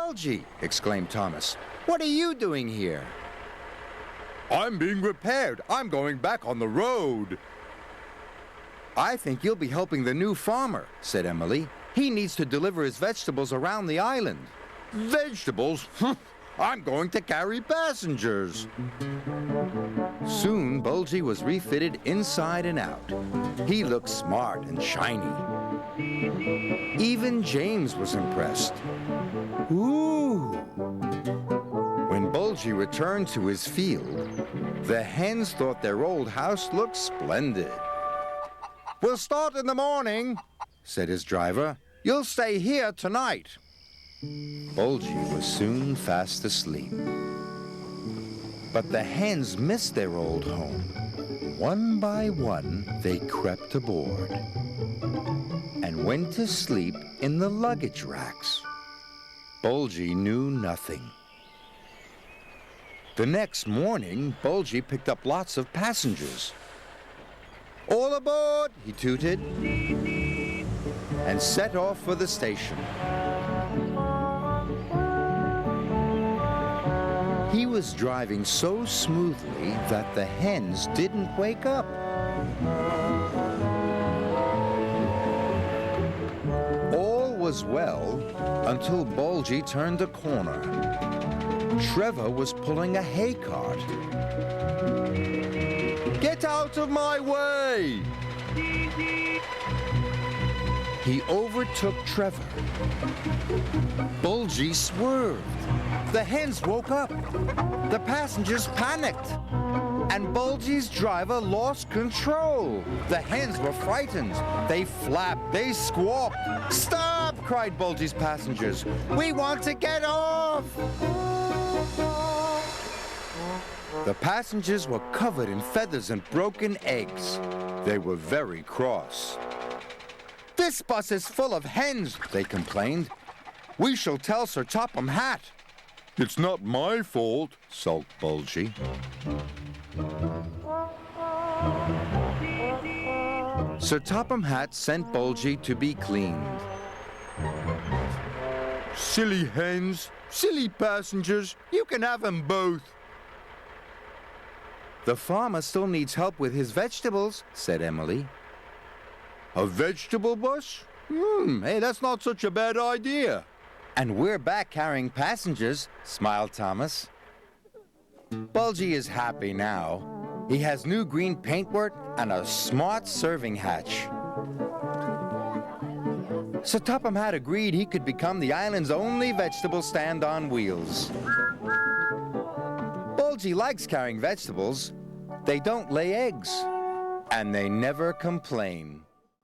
Bulgy, exclaimed Thomas. What are you doing here? I'm being repaired. I'm going back on the road. I think you'll be helping the new farmer, said Emily. He needs to deliver his vegetables around the island. Vegetables? I'm going to carry passengers. Soon, Bulgy was refitted inside and out. He looked smart and shiny. Even James was impressed. Ooh! When Bulgy returned to his field, the hens thought their old house looked splendid. We'll start in the morning, said his driver. You'll stay here tonight. Bulgy was soon fast asleep. But the hens missed their old home. One by one, they crept aboard and went to sleep in the luggage racks. Bulgy knew nothing. The next morning, Bulgy picked up lots of passengers. All aboard, he tooted, and set off for the station. He was driving so smoothly that the hens didn't wake up. All was well until Bulgy turned a corner. Trevor was pulling a hay cart. Get out of my way! He overtook Trevor. Bulgy swerved. The hens woke up. The passengers panicked. And Bulgy's driver lost control. The hens were frightened. They flapped. They squawked. Stop! Cried Bulgy's passengers. We want to get off! The passengers were covered in feathers and broken eggs. They were very cross. This bus is full of hens, they complained. We shall tell Sir Topham Hatt. It's not my fault, sulked Bulgy. Sir Topham Hatt sent Bulgy to be cleaned. Silly hens, silly passengers, you can have them both. The farmer still needs help with his vegetables, said Emily. A vegetable bus? Hey, that's not such a bad idea. And we're back carrying passengers, smiled Thomas. Bulgy is happy now. He has new green paintwork and a smart serving hatch. Sir Topham Hatt agreed he could become the island's only vegetable stand on wheels. Bulgy likes carrying vegetables. They don't lay eggs, and they never complain.